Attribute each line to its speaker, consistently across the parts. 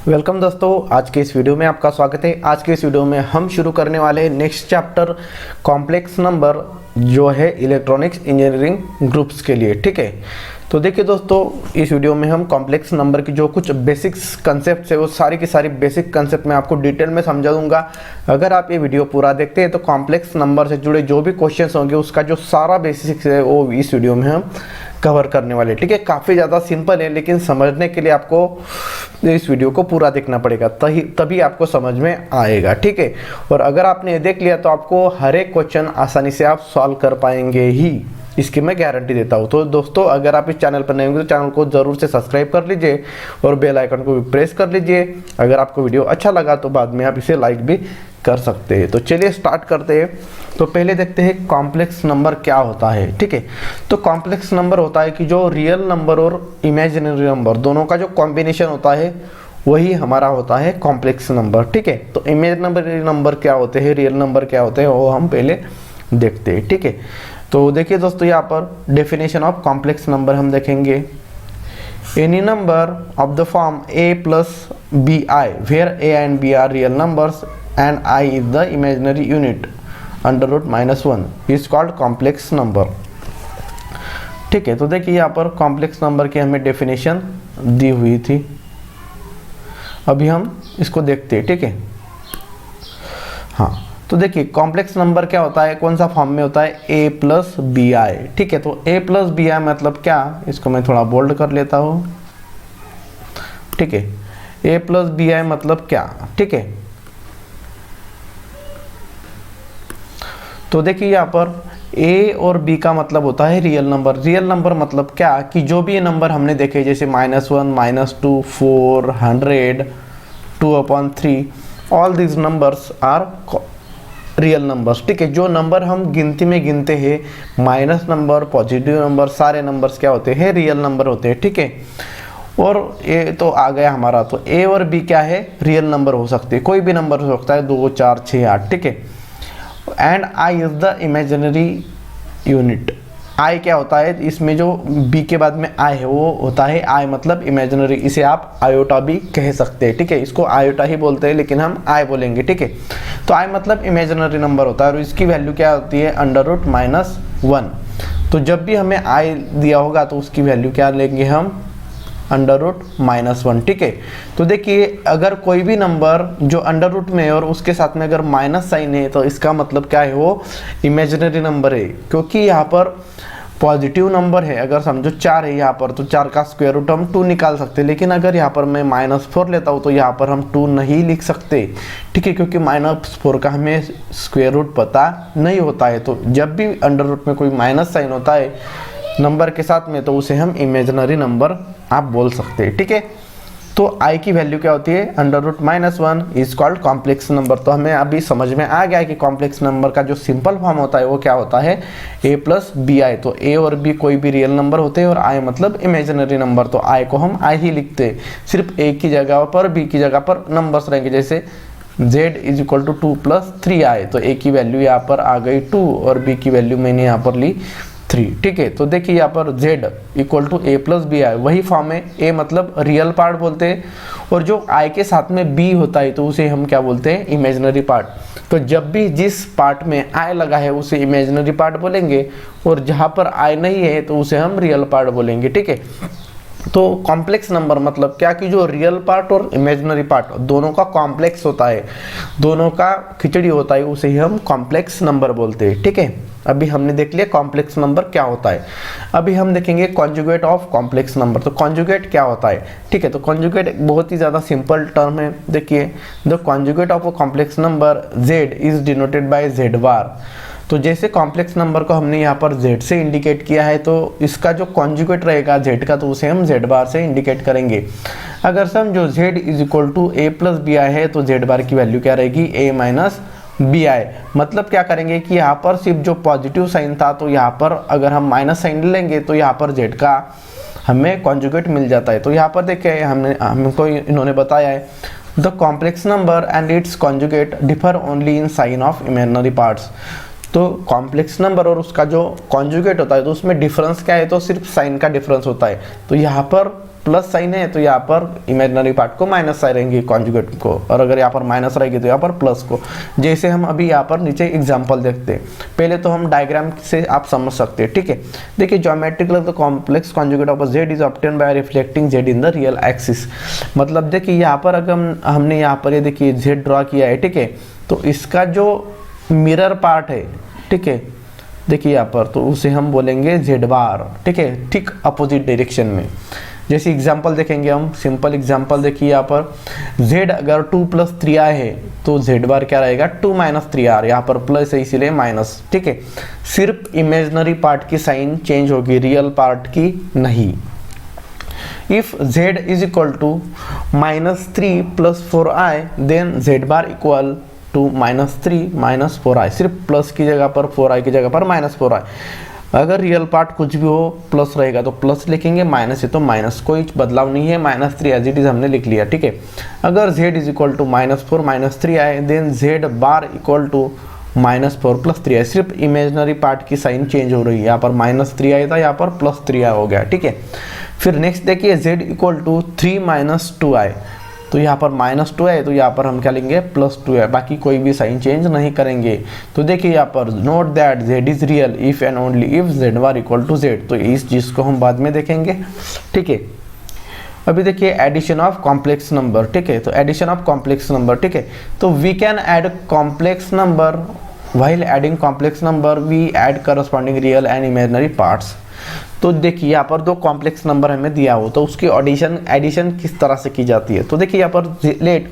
Speaker 1: Welcome दोस्तों, आज के इस वीडियो में आपका स्वागत है। आज के इस वीडियो में हम शुरू करने वाले हैं नेक्स्ट चैप्टर कॉम्प्लेक्स नंबर जो है इलेक्ट्रॉनिक्स इंजीनियरिंग ग्रुप्स के लिए। ठीक है, तो देखिए दोस्तों, इस वीडियो में हम कॉम्प्लेक्स नंबर की जो कुछ बेसिक्स कंसेप्ट है वो सारी की सारी बेसिक कंसेप्ट मैं आपको डिटेल में समझा दूंगा। अगर आप ये वीडियो पूरा देखते हैं तो कॉम्प्लेक्स नंबर से जुड़े जो भी क्वेश्चंस होंगे उसका जो सारा बेसिक्स है वो इस वीडियो में हम कवर करने वाले। ठीक है, काफ़ी ज़्यादा सिंपल है लेकिन समझने के लिए आपको इस वीडियो को पूरा देखना पड़ेगा, तभी आपको समझ में आएगा। ठीक है, और अगर आपने ये देख लिया तो आपको हर एक क्वेश्चन आसानी से आप सॉल्व कर पाएंगे ही, इसकी मैं गारंटी देता हूँ। तो दोस्तों, अगर आप इस चैनल पर नए होंगे तो चैनल को ज़रूर से सब्सक्राइब कर लीजिए और बेल आइकन को भी प्रेस कर लीजिए। अगर आपको वीडियो अच्छा लगा तो बाद में आप इसे लाइक भी कर सकते हैं। तो चलिए स्टार्ट करते हैं। तो पहले देखते हैं कॉम्प्लेक्स नंबर क्या होता है। ठीक है, तो कॉम्प्लेक्स नंबर होता है कि जो रियल नंबर और इमेजिनरी नंबर दोनों का जो कॉम्बिनेशन होता है वही हमारा होता है कॉम्प्लेक्स नंबर। ठीक है, तो इमेजिनरी नंबर क्या होते हैं, रियल नंबर क्या होते हैं, वो हम पहले देखते हैं। ठीक है, तो देखिए दोस्तों, यहाँ पर डेफिनेशन ऑफ कॉम्प्लेक्स नंबर हम देखेंगे। Any number of the form a plus bi where a and b are real numbers and I is the imaginary unit under root -1 is called complex number। ठीक है, तो देखिए यहाँ पर complex number की हमें डेफिनेशन दी हुई थी, अभी हम इसको देखते हैं। ठीक है, हाँ, तो देखिए कॉम्प्लेक्स नंबर क्या होता है, कौन सा फॉर्म में होता है, a plus bi। ठीक है, तो a plus bi मतलब क्या, इसको मैं थोड़ा बोल्ड कर लेता हूँ। ठीक है, a plus bi मतलब क्या। ठीक है, तो देखिए यहाँ पर a और b का मतलब होता है रियल नंबर। रियल नंबर मतलब क्या कि जो भी ये नंबर हमने देखे जैसे -1, -2, 4, 100, 2/3, all these numbers are real numbers. ठीक है, जो नंबर हम गिनती में गिनते हैं, माइनस नंबर, पॉजिटिव नंबर, सारे नंबर्स क्या होते हैं, रियल नंबर होते हैं। ठीक है, और ए तो आ गया हमारा, तो ए और बी क्या है, रियल नंबर हो सकते हैं, कोई भी नंबर हो सकता है, 2, 4, 6, 8। ठीक है, and i is the imaginary unit. I क्या होता है, इसमें जो बी के बाद में आई है वो होता है आई मतलब इमेजिनरी, इसे आप आयोटा भी कह सकते हैं। ठीक है, इसको आयोटा ही बोलते हैं लेकिन हम आई बोलेंगे। ठीक है, तो आई मतलब इमेजिनरी नंबर होता है और इसकी वैल्यू क्या होती है, √-1। तो जब भी हमें आई दिया होगा तो उसकी वैल्यू क्या लेंगे हम, √-1। ठीक है, तो देखिए अगर कोई भी नंबर जो अंडर रूट में है और उसके साथ में अगर माइनस साइन है तो इसका मतलब क्या है, वो इमेजिनरी नंबर है, क्योंकि यहाँ पर पॉजिटिव नंबर है। अगर समझो 4 है यहाँ पर, तो 4 का स्क्वायर रूट हम 2 निकाल सकते हैं, लेकिन अगर यहाँ पर मैं -4 लेता हूँ तो यहाँ पर हम 2 नहीं लिख सकते। ठीक है, क्योंकि -4 का हमें स्क्वायर रूट पता नहीं होता है। तो जब भी अंडर रूट में कोई माइनस साइन होता है नंबर के साथ में तो उसे हम इमेजिनरी नंबर आप बोल सकते हैं। ठीक है, तो i की वैल्यू क्या होती है, √-1 इज कॉल्ड कॉम्प्लेक्स नंबर। तो हमें अभी समझ में आ गया कि कॉम्प्लेक्स नंबर का जो सिंपल फॉर्म होता है वो क्या होता है, a plus bi। तो a और b कोई भी रियल नंबर होते हैं और i मतलब इमेजिनरी नंबर, तो i को हम i ही लिखते हैं। सिर्फ a की जगह पर b की जगह पर नंबर्स रहेंगे, जैसे z = 2 + 3i। तो a की वैल्यू यहाँ पर आ गई 2 और b की वैल्यू मैंने यहाँ पर ली 3। ठीक है, तो देखिए यहाँ पर z = a plus bi, वही फॉर्म है। a मतलब रियल पार्ट बोलते हैं और जो i के साथ में b होता है तो उसे हम क्या बोलते हैं, इमेजिनरी पार्ट। तो जब भी जिस पार्ट में i लगा है उसे इमेजिनरी पार्ट बोलेंगे और जहाँ पर i नहीं है तो उसे हम रियल पार्ट बोलेंगे। ठीक है, तो कॉम्प्लेक्स नंबर मतलब क्या कि जो रियल पार्ट और इमेजिनरी पार्ट दोनों का कॉम्प्लेक्स होता है, दोनों का खिचड़ी होता है, उसे ही हम कॉम्प्लेक्स नंबर बोलते हैं। ठीक है, अभी हमने देख लिया कॉम्प्लेक्स नंबर क्या होता है। अभी हम देखेंगे कॉन्जुगेट ऑफ कॉम्प्लेक्स नंबर। तो कॉन्जुगेट क्या होता है। ठीक है, तो कॉन्जुगेट एक बहुत ही ज़्यादा सिंपल टर्म है। देखिए, the conjugate of a complex number z is denoted by z बार। तो जैसे कॉम्प्लेक्स नंबर को हमने यहाँ पर z से इंडिकेट किया है तो इसका जो कॉन्जुगेट रहेगा z का तो उसे हम z बार से इंडिकेट करेंगे। अगर समझो z = a plus bi है तो z बार की वैल्यू क्या रहेगी, a - bi। मतलब क्या करेंगे कि यहाँ पर सिर्फ जो पॉजिटिव साइन था तो यहाँ पर अगर हम माइनस साइन लेंगे तो यहाँ पर z का हमें कॉन्जुगेट मिल जाता है। तो यहाँ पर देखिए हमको इन्होंने बताया है, the complex number and its conjugate differ only in sign of imaginary parts. तो कॉम्प्लेक्स नंबर और उसका जो कॉन्जुगेट होता है तो उसमें डिफरेंस क्या है, तो सिर्फ साइन का डिफरेंस होता है। तो यहाँ पर प्लस साइन है तो यहाँ पर इमेजिनरी पार्ट को माइनस साइन रहेंगे कॉन्जुगेट को, और अगर यहाँ पर माइनस रहेगी तो यहाँ पर प्लस को। जैसे हम अभी यहाँ पर नीचे एग्जांपल देखते हैं, पहले तो हम डायग्राम से आप समझ सकते हैं, ठीक है। देखिए geometrical the complex conjugate of z is obtain bye reflecting z in the real axis. मतलब देखिए यहाँ पर अगर हमने यहाँ पर ये देखिए z ड्रॉ किया है, ठीक है, तो इसका जो मिरर पार्ट है, ठीक है, देखिए यहाँ पर, तो उसे हम बोलेंगे z बार, ठीक है, ठीक अपोजिट डायरेक्शन में। जैसे एग्जांपल देखेंगे हम, सिंपल एग्जांपल देखिए यहाँ पर z अगर 2 + 3i है तो z बार क्या रहेगा 2 - 3r, यहाँ पर प्लस है इसीलिए माइनस, ठीक है। सिर्फ इमेजिनरी पार्ट की साइन चेंज होगी, रियल पार्ट की नहीं। If z is equal to -3 + 4i then z bar equal to -3 - 4i, सिर्फ प्लस की जगह पर 4i की जगह पर -4i। अगर रियल पार्ट कुछ भी हो प्लस रहेगा तो प्लस लिखेंगे, माइनस है तो माइनस, कोई बदलाव नहीं है, -3 एज इट इज हमने लिख लिया, ठीक है। अगर z is equal to -4 - 3i then z bar equal to -4 + 3i, सिर्फ इमेजिनरी पार्ट की साइन चेंज हो रही है, यहाँ पर -3i था, यहाँ पर +3i हो गया, ठीक है। फिर नेक्स्ट देखिए z इक्वल टू 3 - 2i, तो यहाँ पर -2 है तो यहाँ पर हम क्या लेंगे +2 है, बाकी कोई भी साइन चेंज नहीं करेंगे। तो देखिए यहाँ पर note that z is real if and only if z bar equal to z, तो इस चीज को हम बाद में देखेंगे, ठीक है। अभी देखिए एडिशन ऑफ कॉम्प्लेक्स नंबर, ठीक है, तो एडिशन ऑफ कॉम्प्लेक्स नंबर, ठीक है, तो we can add complex number, while adding complex number we add corresponding real and imaginary parts. तो देखिए यहाँ पर दो कॉम्प्लेक्स नंबर हमें दिया हो तो उसकी एडिशन किस तरह से की जाती है। तो देखिए यहाँ पर लेट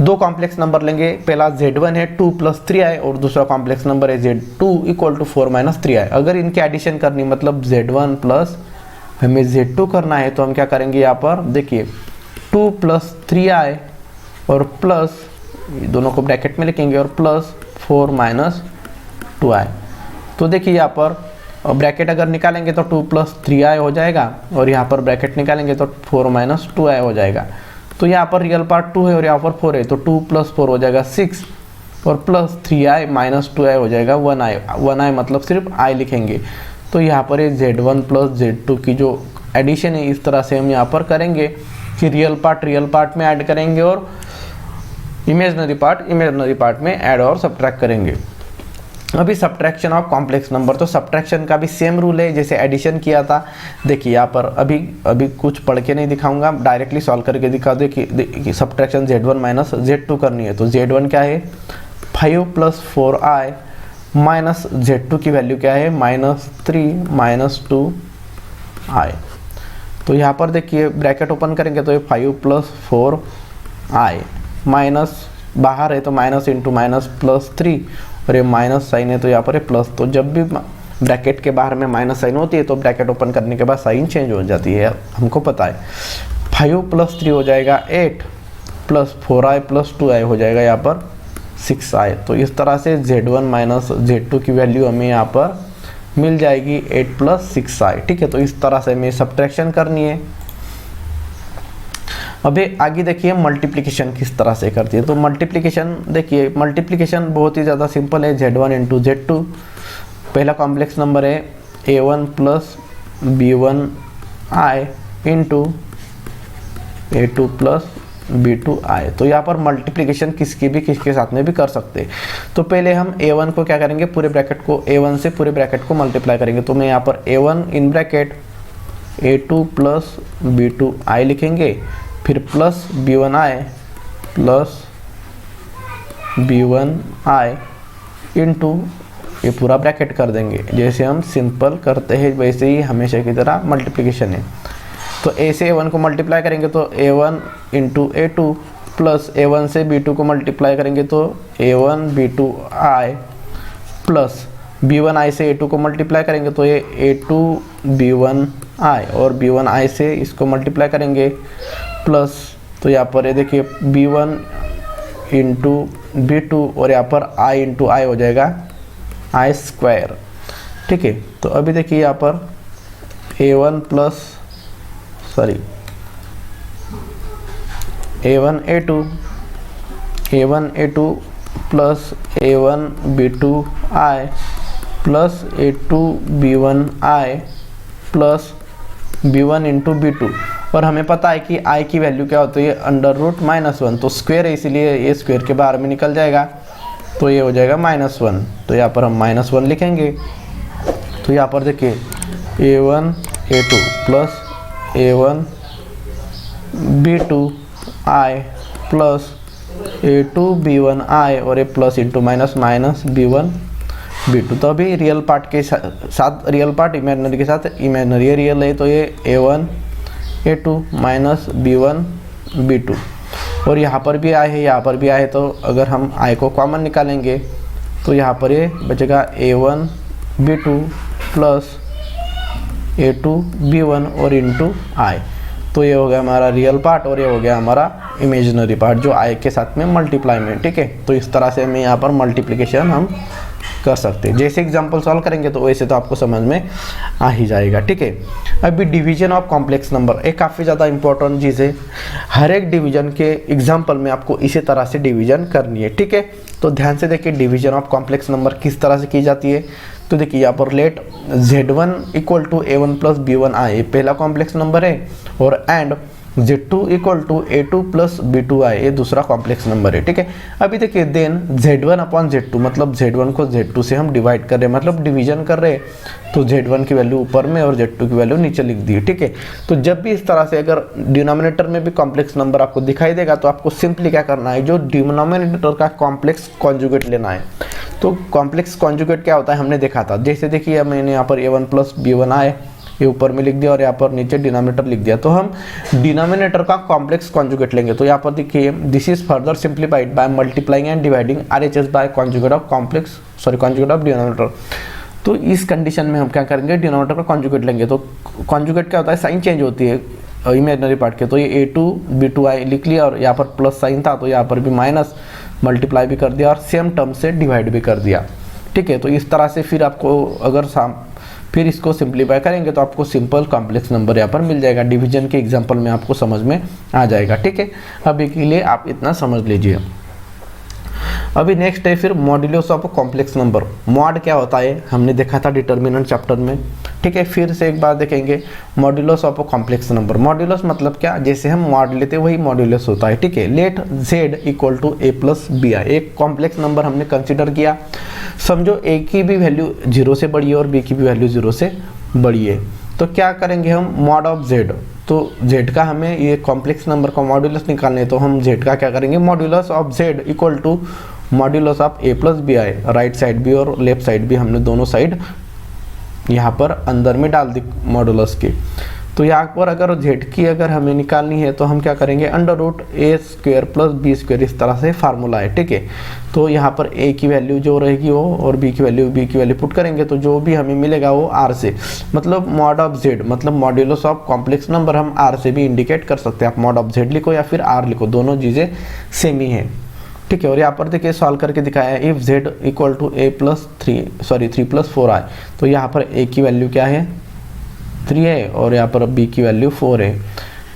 Speaker 1: दो कॉम्प्लेक्स नंबर लेंगे, पहला z1 है 2 + 3i और दूसरा कॉम्प्लेक्स नंबर है z2 इक्वल टू 4 - 3i। अगर इनकी एडिशन करनी मतलब z1 प्लस हमें z2 करना है तो हम क्या करेंगे, यहाँ पर देखिए 2 + 3i और प्लस दोनों को ब्रैकेट में लिखेंगे और प्लस 4 - 2i। तो देखिए यहाँ पर ब्रैकेट अगर निकालेंगे तो 2 + 3i हो जाएगा और यहाँ पर ब्रैकेट निकालेंगे तो 4 - 2i हो जाएगा। तो यहाँ पर रियल पार्ट 2 है और यहाँ पर 4 है, तो 2 + 4 हो जाएगा 6 और प्लस 3i - 2i हो जाएगा 1i मतलब सिर्फ i लिखेंगे। तो यहाँ पर ये z1 + z2 की जो एडिशन है इस तरह से हम यहाँ पर करेंगे कि रियल पार्ट में ऐड करेंगे और इमेजिनरी पार्ट में ऐड और सब्ट्रैक्ट करेंगे। अभी सब्ट्रैक्शन ऑफ कॉम्प्लेक्स नंबर, तो सब्ट्रैक्शन का भी सेम रूल है जैसे एडिशन किया था। देखिए यहाँ पर अभी कुछ पढ़ के नहीं दिखाऊंगा, डायरेक्टली सॉल्व करके दिखा दो कि सब्ट्रैक्शन z1 - z2 करनी है। तो z1 क्या है 5 + 4i माइनस z2 की वैल्यू क्या है -3 - 2i। तो यहाँ पर देखिए ब्रैकेट ओपन करेंगे तो ये 5 + 4i माइनस बाहर है तो माइनस इंटू माइनस +3 और ये माइनस साइन है तो यहाँ पर है प्लस। तो जब भी ब्रैकेट के बाहर में माइनस साइन होती है तो ब्रैकेट ओपन करने के बाद साइन चेंज हो जाती है, हमको पता है। 5 + 3 हो जाएगा 8 + 4i + 2i हो जाएगा यहाँ पर 6i। तो इस तरह से z1 - z2 की वैल्यू हमें यहाँ पर मिल जाएगी 8 + 6i, ठीक है। तो इस तरह से हमें सब्ट्रैक्शन करनी है। अभी आगे देखिए मल्टीप्लिकेशन किस तरह से करती है। तो मल्टीप्लिकेशन देखिए, मल्टीप्लिकेशन बहुत ही ज़्यादा सिंपल है। z1 × z2, पहला कॉम्प्लेक्स नंबर है a1 + b1i into a2 + b2i। तो यहाँ पर मल्टीप्लिकेशन किसके साथ में भी कर सकते हैं। तो पहले हम a1 को क्या करेंगे, पूरे ब्रैकेट को a1 से पूरे ब्रैकेट को मल्टीप्लाई करेंगे। तो मैं यहाँ पर a1 in bracket a2 + b2i लिखेंगे, फिर प्लस b1i + b1i इंटू ये पूरा ब्रैकेट कर देंगे। जैसे हम सिंपल करते हैं वैसे ही हमेशा की तरह मल्टीप्लिकेशन है। तो a से a1 को मल्टीप्लाई करेंगे तो a1 into a2 plus a1 से b2 को मल्टीप्लाई करेंगे तो a1 b2i प्लस b1i से a2 को मल्टीप्लाई करेंगे तो ये a2 b1i और b1i से इसको मल्टीप्लाई करेंगे प्लस, तो यहाँ पर ये देखिए b1 इंटू b2 और यहाँ पर i इंटू i हो जाएगा i², ठीक है। तो अभी देखिए यहाँ पर a1 a1 a2 plus a1 b2i plus a2 b1i plus b1 into b2 और हमें पता है कि i की वैल्यू क्या होती है √-1, तो स्क्वायर है इसीलिए ये स्क्वायर के बाहर में निकल जाएगा, तो ये हो जाएगा -1। तो यहाँ पर हम -1 लिखेंगे। तो यहाँ पर देखिए a1 a2 plus a1 b2 i plus a2 b1 i और a plus into minus minus b1 b2। तो अभी रियल पार्ट के साथ रियल पार्ट, इमेजिनरी के साथ इमेजिनरी, ये रियल है तो ये a1 a2 minus b1 b2, और यहाँ पर भी i है, यहाँ पर भी i है, तो अगर हम i को कॉमन निकालेंगे तो यहाँ पर ये बचेगा a1 b2 plus a2 b1 और इंटू i। तो ये हो गया हमारा रियल पार्ट और ये हो गया हमारा इमेजिनरी पार्ट जो i के साथ में मल्टीप्लाई में, ठीक है। तो इस तरह से हमें यहाँ पर मल्टीप्लिकेशन हम कर सकते हैं। जैसे एग्जांपल सॉल्व करेंगे तो वैसे तो आपको समझ में आ ही जाएगा, ठीक है। अभी डिवीजन ऑफ कॉम्प्लेक्स नंबर एक काफ़ी ज़्यादा इंपॉर्टेंट चीज़ है। हर एक डिवीजन के एग्जांपल में आपको इसी तरह से डिवीजन करनी है, ठीक है। तो ध्यान से देखिए डिवीजन ऑफ कॉम्प्लेक्स नंबर किस तरह से की जाती है। तो देखिए यहाँ पर let z1 equal to a1 plus b1 i पहला कॉम्प्लेक्स नंबर है, और and z2 equal to a2 plus b2 i ये दूसरा कॉम्प्लेक्स नंबर है, ठीक है। अभी देखिए देन z1 अपॉन z2 मतलब z1 को z2 से हम डिवाइड कर रहे हैं, मतलब डिवीजन कर रहे हैं, तो z1 की वैल्यू ऊपर में और z2 की वैल्यू नीचे लिख दी, ठीक है। तो जब भी इस तरह से अगर डिनोमिनेटर में भी कॉम्प्लेक्स नंबर आपको दिखाई देगा तो आपको सिंपली क्या करना है, जो डिनोमिनेटर का कॉम्प्लेक्स कॉन्जुगेट लेना है। तो कॉम्प्लेक्स कॉन्जुगेट क्या होता है हमने देखा था, जैसे देखिए मैंने यहाँ पर a1 प्लस b1 i ये ऊपर में लिख दिया और यहाँ पर नीचे डिनोमिनेटर लिख दिया, तो हम डिनोमिनेटर का कॉम्प्लेक्स कॉन्जुगेट लेंगे। तो यहाँ पर देखिए this is further simplified by multiplying and dividing RHS by conjugate of conjugate of denominator. तो इस कंडीशन में हम क्या करेंगे, डिनोमिनेटर का कॉन्जुगेट लेंगे। तो कॉन्जुगेट क्या होता है, साइन चेंज होती है इमेजिनरी पार्ट के। तो ये a2 b2 i लिख लिया और यहाँ पर प्लस साइन था तो यहाँ पर भी माइनस, मल्टीप्लाई भी कर दिया और सेम टर्म से डिवाइड भी कर दिया, ठीक है। तो इस तरह से फिर आपको अगर फिर इसको सिंप्लीफाई करेंगे तो आपको सिंपल कॉम्प्लेक्स नंबर यहाँ पर मिल जाएगा। डिवीजन के एग्जांपल में आपको समझ में आ जाएगा, ठीक है। अभी के लिए आप इतना समझ लीजिए। अभी नेक्स्ट है फिर modulus of complex number. Mod क्या होता है हमने देखा था डिटर्मिनेंट चैप्टर में, ठीक है। फिर से एक बार देखेंगे modulus of complex number. Modulus मतलब क्या, जैसे हम मॉड लेते हैं वही मॉड्यूलस होता है, ठीक है। Let z equal to a plus b i, एक कॉम्प्लेक्स नंबर हमने कंसिडर किया। समझो a की भी वैल्यू 0 से बड़ी है और b की भी वैल्यू 0 से बड़ी है, तो क्या करेंगे हम मॉड ऑफ z। तो z का हमें ये कॉम्प्लेक्स नंबर का मॉड्यूलस निकालने, तो हम z का क्या करेंगे, modulus of z equal to modulus of a plus b i. Right side भी और लेफ्ट साइड भी हमने दोनों साइड यहाँ पर अंदर में डाल दी मॉड्यूलस के। तो यहाँ पर अगर z की अगर हमें निकालनी है तो हम क्या करेंगे, √a² प्लस b², इस तरह से फार्मूला है, ठीक है। तो यहाँ पर a की वैल्यू जो रहेगी वो और b की वैल्यू पुट करेंगे तो जो भी हमें मिलेगा वो r से, मतलब मॉड ऑफ z मतलब मॉड्यूलस ऑफ कॉम्प्लेक्स नंबर हम r से भी इंडिकेट कर सकते हैं। आप मॉड ऑफ z लिखो या फिर r लिखो, दोनों चीज़ें सेम ही है, ठीक है। और यहाँ पर देखिए सॉल्व करके दिखाया है, if z equal to three plus 4i। तो यहाँ पर a की वैल्यू क्या है 3 है और यहाँ पर b की वैल्यू 4 है।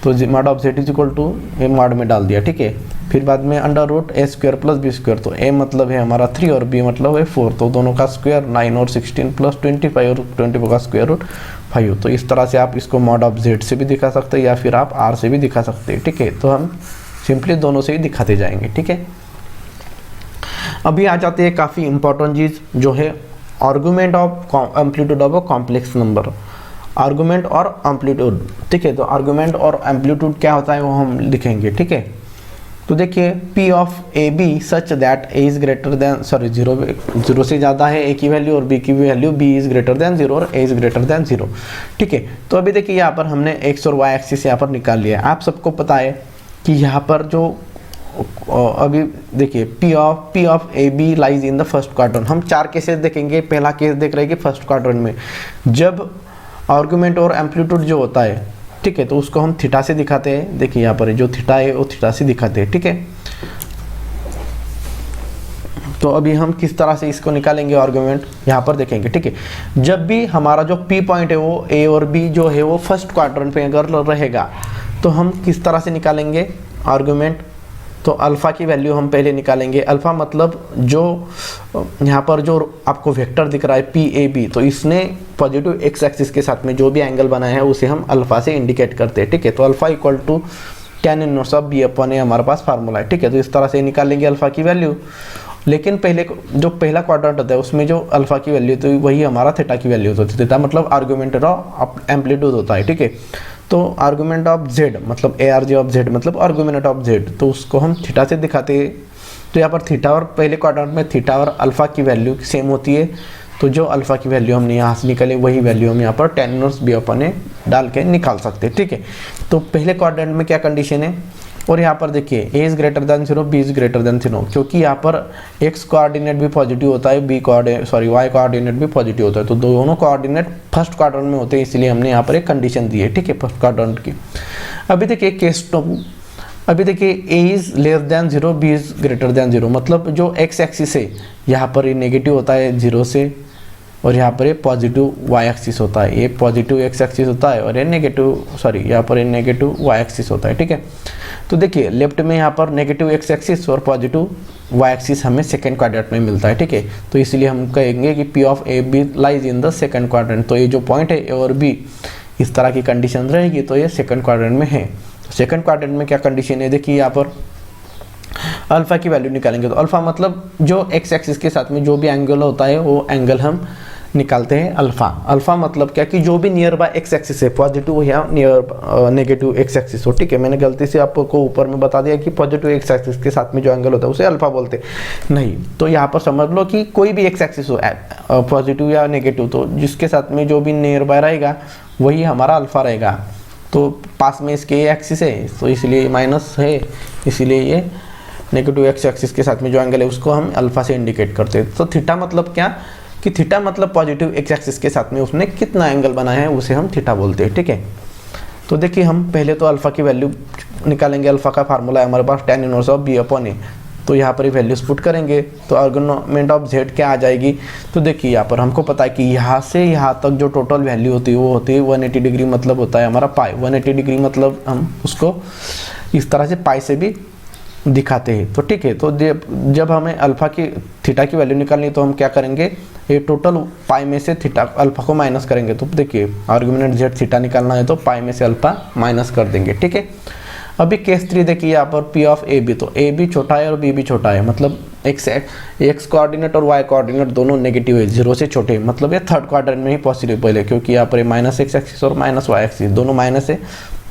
Speaker 1: तो mod of z is equal to a mod में डाल दिया, ठीक है। फिर बाद में √a² प्लस b², तो a मतलब है हमारा 3 और b मतलब है 4, तो दोनों का स्क्वायर 9 और 16 प्लस 25 और 24 का स्क्वायर रूट 5। तो इस तरह से आप इसको मॉड ऑफ z से भी दिखा सकते हैं या फिर आप r से भी दिखा सकते हैं, ठीक है। तो हम सिंपली दोनों से ही दिखाते जाएंगे, ठीक है। अभी आ जाते हैं काफ़ी इंपॉर्टेंट चीज़ जो है argument of amplitude of a complex number. Argument और एम्पलीट्यूड, ठीक है। तो आर्गुमेंट और एम्पलीट्यूड क्या होता है वो हम लिखेंगे, ठीक है। तो देखिए p of a b such that a is greater than 0 से ज़्यादा है a की वैल्यू और b की value b is greater than 0 और a इज ग्रेटर देन 0, ठीक है। तो अभी देखिए यहाँ पर हमने x और y एक्सिस यहाँ पर निकाल लिया है। आप सबको पता है कि यहाँ पर जो अभी देखिए P of a b lies in the first quadrant. हम 4 केसेस देखेंगे। पहला केस देख रहे हैं कि फर्स्ट क्वाड्रेंट में जब आर्गुमेंट और एम्पलीट्यूड जो होता है, ठीक है, तो उसको हम थीटा से दिखाते हैं। देखिए यहाँ पर जो थीटा है वो थीटा से दिखाते हैं, ठीक है। तो अभी हम किस तरह से इसको निकालेंगे आर्गुमेंट यहाँ पर देखेंगे, ठीक है। जब भी हमारा जो P पॉइंट है वो A और B जो है वो फर्स्ट क्वाड्रेंट पे अगर रहेगा तो हम किस तरह से निकालेंगे आर्गुमेंट, तो अल्फ़ा की वैल्यू हम पहले निकालेंगे। अल्फ़ा मतलब जो यहाँ पर जो आपको वेक्टर दिख रहा है पी ए बी, तो इसने पॉजिटिव एक्स एक्सिस के साथ में जो भी एंगल बनाया है उसे हम अल्फ़ा से इंडिकेट करते हैं, ठीक है। तो alpha equal to tan inverse of b upon a हमारे पास फार्मूला है, ठीक है। तो इस तरह से निकालेंगे अल्फ़ा की वैल्यू। लेकिन पहले जो पहला क्वाड्रेंट होता है उसमें जो अल्फ़ा की वैल्यू तो वही हमारा थीटा की वैल्यू होती है। थीटा मतलब आर्गुमेंट ऑफ एम्पलीट्यूड होता है, ठीक है। तो आर्गुमेंट ऑफ जेड मतलब A R J of Z मतलब आर्गुमेंट ऑफ जेड, तो उसको हम थीटा से दिखाते हैं। तो यहाँ पर थीटा और पहले क्वाड्रेंट में थीटा और अल्फ़ा की वैल्यू सेम होती है, तो जो अल्फ़ा की वैल्यू हमने यहाँ से निकाली वही वैल्यू हम यहाँ पर tan इनवर्स बी अपॉन ए डाल के निकाल सकते हैं, ठीक है। तो पहले क्वाड्रेंट में क्या कंडीशन है, और यहाँ पर देखिए a is greater than 0, b is greater than 0, क्योंकि यहाँ पर x कोऑर्डिनेट भी पॉजिटिव होता है, y कोऑर्डिनेट भी पॉजिटिव होता है, तो दोनों कोऑर्डिनेट फर्स्ट क्वाड्रेंट में होते हैं, इसलिए हमने यहाँ पर एक कंडीशन दी है, ठीक है, फर्स्ट क्वाड्रेंट की। अभी देखिए केस 2, अभी देखिए a is less than 0, b is greater than 0, मतलब जो x एक्सिस है यहाँ पर ये नेगेटिव होता है 0 से, और यहाँ पर ये पॉजिटिव y एक्सिस होता है, ये पॉजिटिव x एक्सिस होता है, और ये नेगेटिव यहाँ पर ये नेगेटिव y एक्सिस होता है, ठीक है। तो देखिए लेफ्ट में यहाँ पर नेगेटिव x एक्सिस और पॉजिटिव y एक्सिस हमें सेकंड क्वाड्रेंट में मिलता है, ठीक है। तो इसलिए हम कहेंगे कि P of a b lies in the second quadrant. तो ये जो पॉइंट है ए और बी इस तरह की कंडीशन रहेगी तो ये सेकंड क्वाड्रेंट में है। सेकंड क्वाड्रेंट में क्या कंडीशन है, देखिए यहाँ पर अल्फ़ा की वैल्यू निकालेंगे। तो अल्फ़ा मतलब जो एक्स एक्सिस के साथ में जो भी एंगल होता है वो एंगल हम निकालते हैं अल्फ़ा। अल्फ़ा मतलब क्या कि जो भी नियर बाय एक्स एक्सिस है, पॉजिटिव या नियर नेगेटिव एक्स एक्सिस हो, ठीक है। मैंने गलती से आपको ऊपर में बता दिया कि पॉजिटिव एक्स एक्सिस के साथ में जो एंगल होता है उसे अल्फ़ा बोलते हैं, नहीं। तो यहाँ पर समझ लो कि कोई भी एक्स एक्सिस हो पॉजिटिव या नेगेटिव, तो जिसके साथ में जो भी नियर बाय रहेगा वही हमारा अल्फ़ा रहेगा। तो पास में इसके एक्सिस है तो इसलिए माइनस है, इसीलिए ये नेगेटिव एक्स एक्सिस के साथ में जो एंगल है उसको हम अल्फ़ा से इंडिकेट करते हैं। तो थीटा मतलब क्या कि थीटा मतलब पॉजिटिव एक्स एक्सिस के साथ में उसने कितना एंगल बनाया है उसे हम थीटा बोलते हैं, ठीक है। तो देखिए हम पहले तो अल्फ़ा की वैल्यू निकालेंगे। अल्फ़ा का फार्मूला है हमारे पास tan inverse of b upon a, तो यहाँ पर वैल्यूज पुट करेंगे तो आर्गुमेंट ऑफ जेड क्या आ जाएगी। तो देखिए यहाँ पर हमको पता है कि यहाँ से यहाँ तक जो टोटल वैल्यू होती है वो होती है 180 डिग्री, मतलब होता है हमारा पाई। 180 डिग्री मतलब हम उसको इस तरह से पाई से भी दिखाते हैं, तो ठीक है। तो जब हमें अल्फ़ा की थीटा की वैल्यू निकालनी है तो हम क्या करेंगे, ये टोटल पाई में से थीटा अल्फ़ा को माइनस करेंगे। तो देखिए आर्गुमेंट जेड थीटा निकालना है तो पाई में से अल्फ़ा माइनस कर देंगे, ठीक है। अभी केस 3 देखिए यहाँ पर P ऑफ ए बी, तो ए भी छोटा है और बी भी छोटा है, मतलब एक्स कोऑर्डिनेट और वाई कोऑर्डिनेट दोनों नेगेटिव है, 0 से छोटे, मतलब ये थर्ड क्वाड्रेंट में ही पॉजिटिव पहले, क्योंकि यहाँ पर माइनस एक्स एक्सिस और माइनस वाई एक्सिस दोनों माइनस है,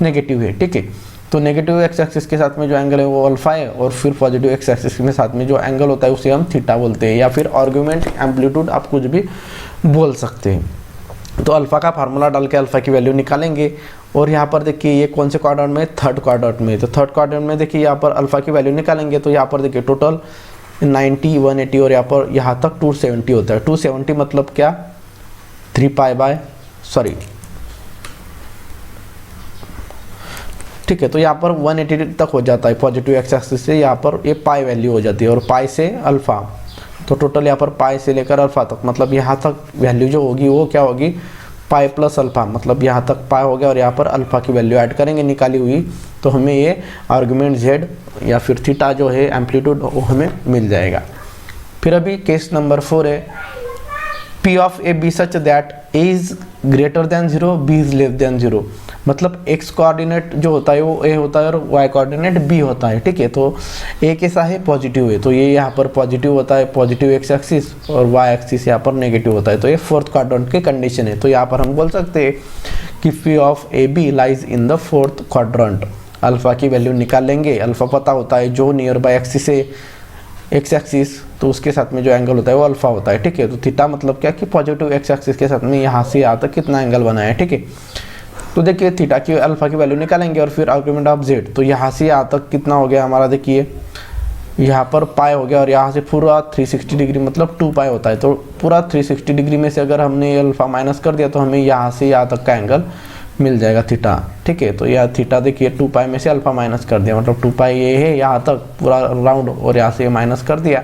Speaker 1: नेगेटिव है, ठीक है। तो नेगेटिव एक्स एक्सिस के साथ में जो एंगल है वो अल्फ़ा है, और फिर पॉजिटिव एक्स एक्सिस के साथ में जो एंगल होता है उसे हम थीटा बोलते हैं, या फिर आर्गुमेंट एम्पलीट्यूड आप कुछ भी बोल सकते हैं। तो अल्फ़ा का फार्मूला डाल के अल्फ़ा की वैल्यू निकालेंगे। और यहाँ पर देखिए ये कौन से क्वाड्रेंट में, थर्ड क्वाड्रेंट में। तो थर्ड क्वाड्रेंट में देखिए यहाँ पर अल्फ़ा की वैल्यू निकालेंगे तो यहाँ पर देखिए टोटल 90, 180 और यहाँ पर यहाँ तक 270 होता है। 270 मतलब क्या, 3 पाई बाय ठीक है। तो यहाँ पर 180 तक हो जाता है पॉजिटिव एक्स एक्सिस से, यहाँ पर ये पाई वैल्यू हो जाती है, और पाई से अल्फ़ा, तो टोटल यहाँ पर पाई से लेकर अल्फ़ा तक, मतलब यहाँ तक वैल्यू जो होगी वो क्या होगी, पाई प्लस अल्फ़ा, मतलब यहाँ तक पाई हो गया और यहाँ पर अल्फ़ा की वैल्यू ऐड करेंगे निकाली हुई, तो हमें ये आर्गुमेंट जेड या फिर थीटा जो है एम्पलीट्यूड वो हमें मिल जाएगा। फिर अभी केस नंबर 4 है, P of a b such that a is greater than 0, b is less than 0, मतलब एक्स कोऑर्डिनेट जो होता है वो ए होता है और वाई कोऑर्डिनेट बी होता है, ठीक है। तो ए कैसा है, पॉजिटिव है, तो ये यहाँ पर पॉजिटिव होता है, पॉजिटिव एक्स एक्सिस, और वाई एक्सिस यहाँ पर नेगेटिव होता है, तो ये फोर्थ क्वाड्रेंट की कंडीशन है। तो यहाँ पर हम बोल सकते हैं कि P of a b lies in the fourth quadrant. Alpha की वैल्यू निकाल लेंगे, अल्फ़ा पता होता है जो नियर बाय एक्सिस है एक्स एक्सिस, तो उसके साथ में जो एंगल होता है वो अल्फ़ा होता है, ठीक है। तो थीटा मतलब क्या कि पॉजिटिव एक्स एक्सिस के साथ में यहाँ से यहाँ तक कितना एंगल बना है, ठीक है। तो देखिए थीटा की अल्फ़ा की वैल्यू निकालेंगे और फिर आर्गुमेंट ऑफ जेड, तो यहाँ से यहाँ तक कितना हो गया हमारा, देखिए यहाँ पर पाई हो गया और यहाँ से पूरा 360 डिग्री मतलब 2 पाई होता है, तो पूरा 360 डिग्री में से अगर हमने अल्फ़ा माइनस कर दिया तो हमें यहाँ से यहाँ तक का एंगल मिल जाएगा थीटा, ठीक है। तो यह थीटा देखिए 2 पाई में से अल्फ़ा माइनस कर दिया, मतलब 2 पाई ये है यहाँ तक पूरा राउंड, और यहाँ से माइनस कर दिया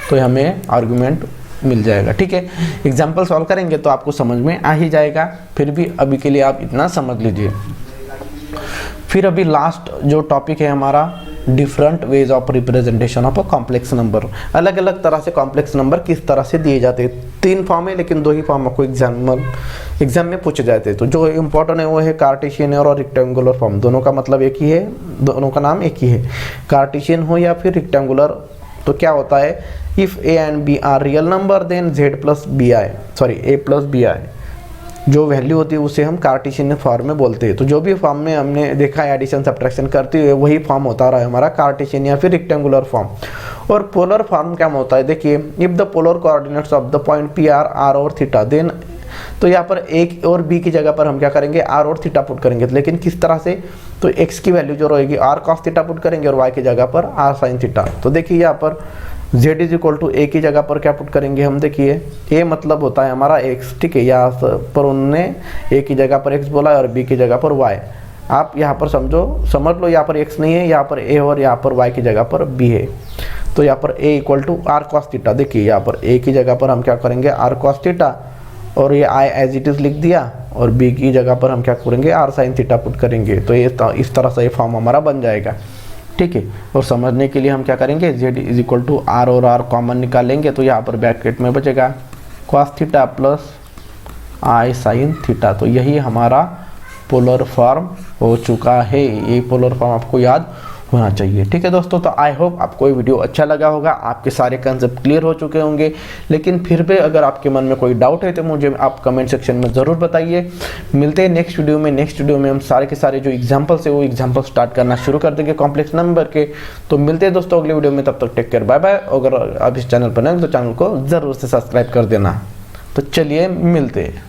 Speaker 1: तो हमें आर्गुमेंट मिल जाएगा, ठीक है। एग्जाम्पल सॉल्व करेंगे तो आपको समझ में आ ही जाएगा, फिर भी अभी के लिए आप इतना समझ लीजिए। फिर अभी लास्ट जो टॉपिक है हमारा different ways of representation of a complex number. अलग अलग तरह से कॉम्प्लेक्स नंबर किस तरह से दिए जाते हैं। 3 फॉर्म है लेकिन 2 ही फॉर्म आपको एग्जाम में पूछे जाते हैं। तो जो इंपॉर्टेंट है वो है कार्टेशियन और रेक्टेंगुलर फॉर्म। दोनों का मतलब एक ही है, दोनों का नाम एक ही है। कार्टेशियन हो या फिर रेक्टेंगुलर, तो क्या होता है, if a and b are real number then z plus b i, sorry a plus b i जो वैल्यू होती है उसे हम कार्टेशियन फॉर्म में बोलते हैं। तो जो भी फॉर्म में हमने देखा है एडिशन सब्ट्रैक्शन करते हुए वही फॉर्म होता रहा है हमारा कार्टेशियन या फिर रेक्टेंगुलर फॉर्म। और पोलर फॉर्म क्या होता है, देखिए, if the polar coordinates of the point p are r और थीटा देन, तो यहाँ पर एक और बी की जगह पर हम क्या करेंगे, आर और थीटा पुट करेंगे। लेकिन किस तरह से, तो एक्स की वैल्यू जो रहेगी आर कॉस थीटा पुट करेंगे और वाई की जगह पर आर साइन थीटा। तो देखिए यहाँ पर z इज इक्वल टू ए की जगह पर क्या पुट करेंगे हम, देखिए a मतलब होता है हमारा x, ठीक है, यहाँ पर उन्होंने a की जगह पर x बोला और b की जगह पर y। आप यहाँ पर समझ लो यहाँ पर x नहीं है, यहाँ पर a और यहाँ पर y की जगह पर b है। तो यहाँ पर a equal to r cos theta, देखिए यहाँ पर a की जगह पर हम क्या करेंगे आर कॉस थीटा और ये i एज इट इज लिख दिया और b की जगह पर हम क्या करेंगे आर साइन थीटा पुट करेंगे। तो ये इस तरह से ये फॉर्म हमारा बन जाएगा, ठीक है। और समझने के लिए हम क्या करेंगे, z is equal to r और आर कॉमन निकालेंगे। तो यहाँ पर ब्रैकेट में बचेगा cos theta plus i sine theta. तो यही हमारा पोलर फॉर्म हो चुका है। ये पोलर फॉर्म आपको याद होना चाहिए, ठीक है दोस्तों। तो आई होप आपको ये वीडियो अच्छा लगा होगा, आपके सारे कंसेप्ट क्लियर हो चुके होंगे। लेकिन फिर भी अगर आपके मन में कोई डाउट है तो मुझे आप कमेंट सेक्शन में ज़रूर बताइए। मिलते हैं नेक्स्ट वीडियो में। नेक्स्ट वीडियो में हम सारे के सारे जो एग्जाम्पल्स है वो एग्जाम्पल स्टार्ट करना शुरू कर देंगे कॉम्प्लेक्स नंबर के। तो मिलते हैं दोस्तों अगले वीडियो में, तब तक टेक केयर, बाय बाय। अगर आप इस चैनल पर नए तो चैनल को ज़रूर से सब्सक्राइब कर देना। तो चलिए मिलते हैं।